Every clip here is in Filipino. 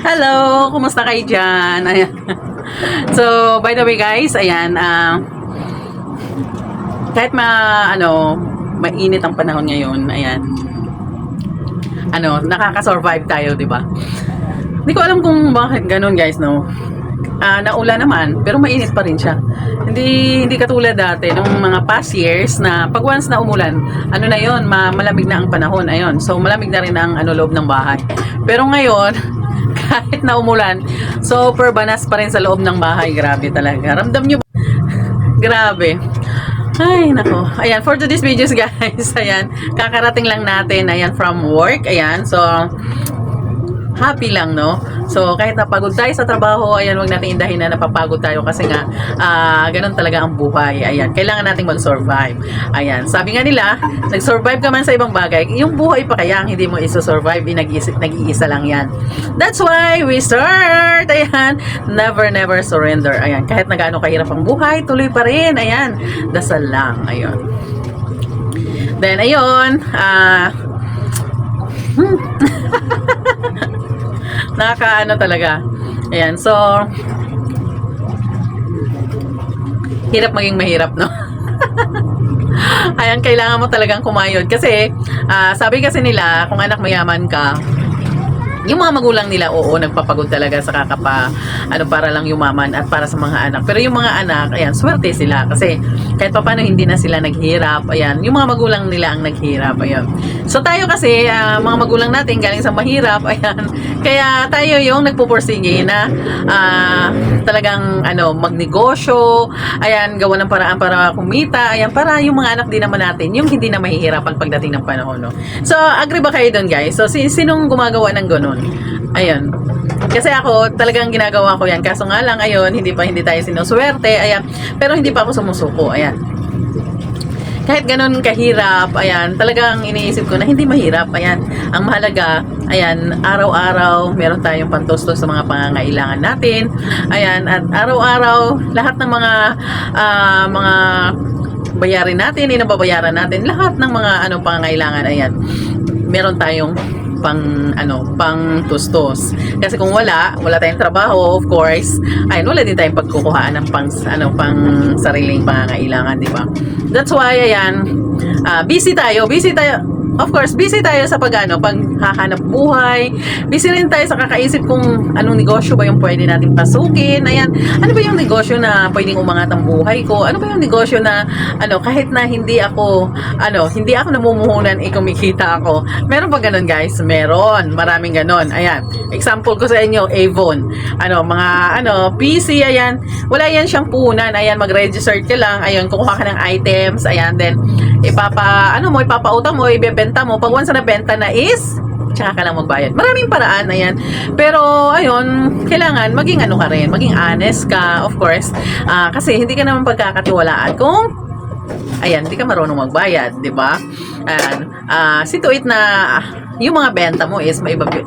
Hello! Kumusta kayo dyan? Ayan. So, by the way guys, ayan, kahit mainit ang panahon ngayon, ayan, nakaka-survive tayo, di ba? Hindi ko alam kung bakit ganun guys, no? Naulan naman, pero mainit pa rin siya. Hindi katulad dati, nung mga past years na pag once na umulan, na yon, malamig na ang panahon, ayun. So, malamig na rin ang loob ng bahay. Pero ngayon, kahit na umulan, super banas pa rin sa loob ng bahay. Grabe talaga. Ramdam nyo ba? Grabe. Ay, nako. Ayan, for today's videos guys, ayan, kakarating lang natin, ayan, from work, ayan, so, happy lang, no? So, kahit napagod tayo sa trabaho, ayan, wag natin indahin na napapagod tayo kasi nga, ganun talaga ang buhay. Ayan, kailangan nating mag-survive. Ayan, sabi nga nila, nag-survive ka man sa ibang bagay, yung buhay pa kaya ang hindi mo isa-survive, nag-iisa lang yan. That's why we start. Ayan, never surrender. Ayan, kahit na gaano kahirap ang buhay, tuloy pa rin. Ayan, dasal lang. Ayun. Then, ayun, nakakaano talaga. Ayan, so hirap maging mahirap, no? Ayan, kailangan mo talagang kumayod kasi sabi kasi nila, kung anak mayaman ka, yung mga magulang nila, oo, nagpapagod talaga sa para lang yumaman at para sa mga anak. Pero yung mga anak, ayan, swerte sila kasi kahit paano hindi na sila naghirap. Ayan, yung mga magulang nila ang naghirap. Ayan. So tayo kasi, mga magulang natin galing sa mahirap, ayan, kaya tayo yung nagpupursige na talagang magnegosyo, ayan, gawa ng paraan para kumita, ayan, para yung mga anak din naman natin, yung hindi na mahihirapan pagdating ng panahon, no? So, agree ba kayo doon, guys? So, sinong gumagawa ng ganun? Ayun. Kasi ako, talagang ginagawa ko yan. Kaso nga lang, ayun, hindi tayo sinuswerte. Ayan. Pero hindi pa ako sumusuko. Ayan. Kahit ganun kahirap, ayan, talagang iniisip ko na hindi mahirap. Ayan. Ang mahalaga, ayan, araw-araw, meron tayong pantustos sa mga pangangailangan natin. Ayan. At araw-araw, lahat ng mga bayarin natin, inababayaran natin, lahat ng mga pangangailangan, ayan, meron tayong pang tustos. Kasi kung wala tayong trabaho, of course, ayun, wala din tayong pagkukuhaan ng pang sariling pangangailangan, di ba? That's why, ayan, busy tayo. Of course, busy tayo sa paghahanap buhay. Busy rin tayo sa kakaisip kung anong negosyo ba yung pwede natin pasukin. Ayan, ano ba yung negosyo na pwedeng umangat ang buhay ko? Ano ba yung negosyo na kahit na hindi ako namumuhunan, kumikita ako. Meron ba ganun, guys? Meron. Maraming ganun. Ayan. Example ko sa inyo, Avon. PC, ayan. Wala yan siyang puhunan. Ayan, mag-register ka lang. Ayan, kukuha ka ng items. Ayan, then ipapautang mo, ibebenta mo. Pag once na benta na is, tsaka ka lang magbayad. Maraming paraan, ayan. Pero, ayun, kailangan maging ka rin, maging honest ka, of course. Kasi hindi ka naman pagkakatiwalaan kung, ayan, hindi ka marunong magbayad, di ba? Situate na yung mga benta mo is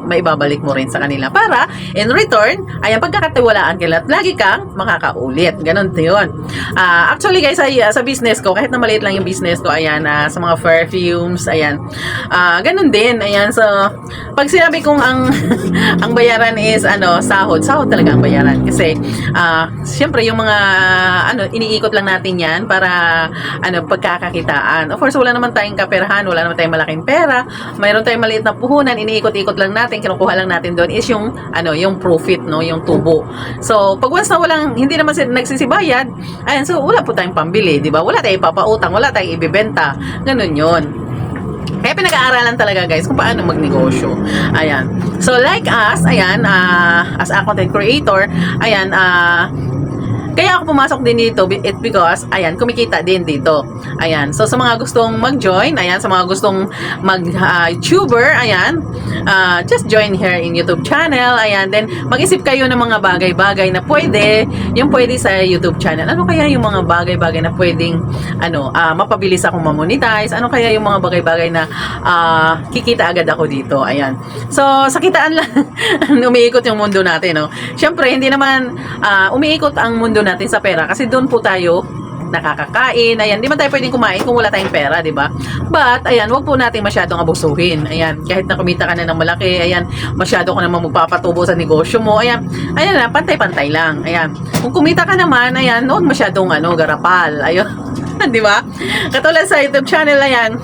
maibabalik mo rin sa kanila para in return, ayan, pagkakatiwalaan ka at lagi kang makakaulit. Ganon yun. Actually guys, sa business ko, kahit na maliit lang yung business ko, ayan, sa mga perfumes, ayan, ganon din, ayan. So, pag sinabi kong ang bayaran is sahod talaga ang bayaran kasi syempre yung mga iniikot lang natin yan para pagkakakitaan. Of course, wala naman tayong kaperahan, wala naman tayong malaking pera, mayroon tayong maliit na puhunan, iniikot-ikot lang natin, kinukuha lang natin doon is yung yung profit, no, yung tubo. So, pag once na hindi naman nagsisibayad, ayan, so wala po tayong pambili, di ba? Wala tayong ipapautang, wala tayong ibebenta. Ganun yun. Kaya pinag-aaralan talaga guys kung paano magnegosyo. Ayan. So, like us, ayan, as a content creator, ayan, kaya ako pumasok din dito because, ayan, kumikita din dito. Ayan. So, sa mga gustong mag-join, ayan, sa mga gustong mag-tuber, ayan, just join here in YouTube channel. Ayan. Then, mag-isip kayo ng mga bagay-bagay na pwede sa YouTube channel. Ano kaya yung mga bagay-bagay na pwedeng, mapabilis akong mamonetize? Ano kaya yung mga bagay-bagay na kikita agad ako dito? Ayan. So, sa kitaan lang, umiikot yung mundo natin, no? Siyempre, hindi naman umiikot ang mundo natin sa pera kasi doon po tayo nakakakain. Ayan, di man tayo pwedeng kumain kung wala tayong pera, di ba? But, ayan, wag po natin masyadong abusuhin. Ayan, kahit na kumita ka na ng malaki, ayan, masyado ka naman magpapatubo sa negosyo mo. Ayan, ayan na, pantay-pantay lang. Ayan, kung kumita ka naman, ayan, huwag masyadong garapal. Ayun, di ba? Katulad sa YouTube channel, ayan,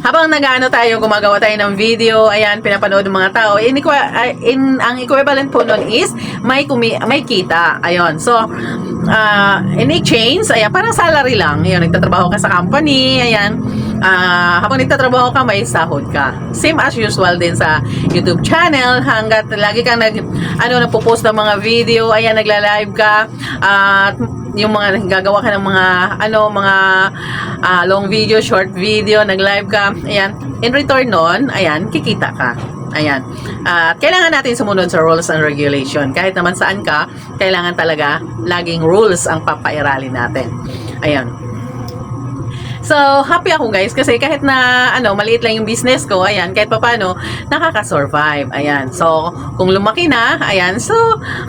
habang tayo, gumagawa tayo ng video, ayan, pinapanood ng mga tao, ang equivalent po nun is, may kita, ayun. So, in exchange, ayan, parang salary lang, ayan, nagtatrabaho ka sa company, ayan, habang nagtatrabaho ka, may sahod ka. Same as usual din sa YouTube channel, hanggat lagi kang nagpo-post ng mga video, ayan, nagla-live ka, at yung mga gagawa ka ng mga long video, short video, nag-live ka, ayan, in return nun, ayan, kikita ka. Ayan. At kailangan natin sumunod sa rules and regulation. Kahit naman saan ka, kailangan talaga laging rules ang papairalin natin. Ayan. So, happy ako guys kasi kahit na maliit lang yung business ko, ayan, kahit papaano nakaka-survive. Ayan. So, kung lumaki na, ayan, so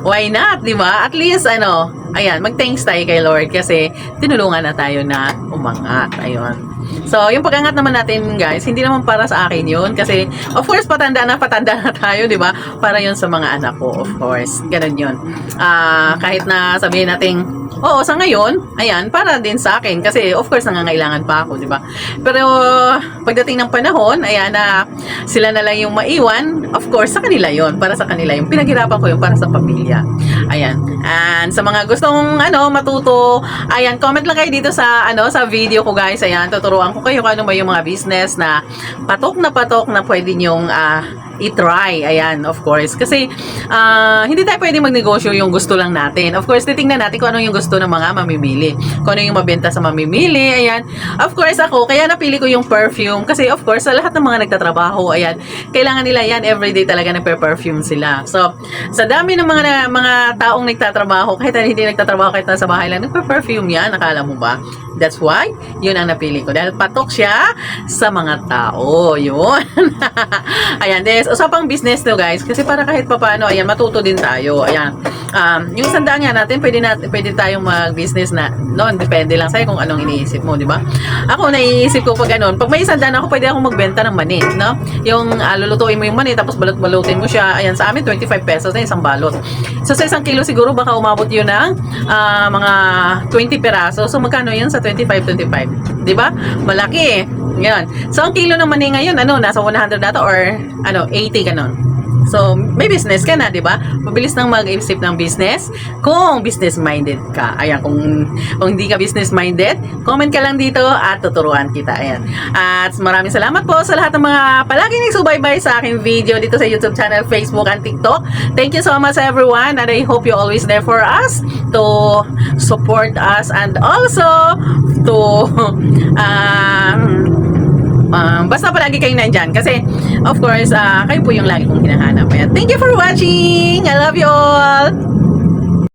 why not, 'di ba? At least ayan, mag-thanks tayo kay Lord kasi tinulungan na tayo na umangat. Ayun. So, yung pag-angat naman natin, guys, hindi naman para sa akin yun. Kasi, of course, patanda na tayo, di ba? Para yun sa mga anak ko, of course. Ganun yun. Kahit na sabihin natin, oo, sa ngayon, ayan, para din sa akin. Kasi, of course, nangangailangan pa ako, di ba? Pero, pagdating ng panahon, ayan, na sila na lang yung maiwan, of course, sa kanila yun. Para sa kanila yung pinaghirapan ko yung para sa pamilya. Ayan. And, sa mga gustong, matuto, ayan, comment lang kayo dito sa, sa video ko, guys. Ayan, tuturuan ko kayo kung ano ba yung mga business na patok na pwede nyong i-try. Ayan, of course. Kasi, hindi tayo pwede magnegosyo yung gusto lang natin. Of course, titingnan natin kung ano yung gusto ng mga mamimili. Kung ano yung mabenta sa mamimili. Ayan. Of course, ako, kaya napili ko yung perfume. Kasi, of course, sa lahat ng mga nagtatrabaho, ayan, kailangan nila yan. Everyday talaga nagpe-perfume sila. So, sa dami ng mga taong nagtatrabaho, kahit hindi nagtatrabaho, kahit nasa bahay lang, nagpe-perfume yan. Nakala mo ba? That's why, yun ang napili ko. Dahil patok siya sa mga tao. Yun. Ayan, usapang business to guys. Kasi para kahit papaano, ayan, matuto din tayo. Ayan. Yung sandaan nga natin, pwede tayong mag-business na, depende lang sa'yo kung anong iniisip mo, di ba? Ako, naiisip ko pag ganun. Pag may sandaan ako, pwede akong magbenta ng mani, no? Yung lulutuin mo yung mani, tapos balot-balutin mo siya. Ayan, sa amin, 25 pesos na isang balot. So, sa isang kilo siguro, baka umabot yun ng mga 20 peraso. So, magkano yun sa 25? Di ba? Malaki eh. Yan. So, ang kilo ng mani ngayon, nasa 100 na to or 80 ganon. So, may business ka na, di ba? Mabilis nang mag-isip ng business kung business-minded ka. Ayan, kung hindi ka business-minded, comment ka lang dito at tuturuan kita. Ayan. At maraming salamat po sa lahat ng mga palaging nagsubaybay sa aking video dito sa YouTube channel, Facebook, and TikTok. Thank you so much everyone and I hope you're always there for us to support us and also to basta palagi kayong nandyan kasi of course kayo po yung lagi kong hinahanap. Thank you for watching. I love you all.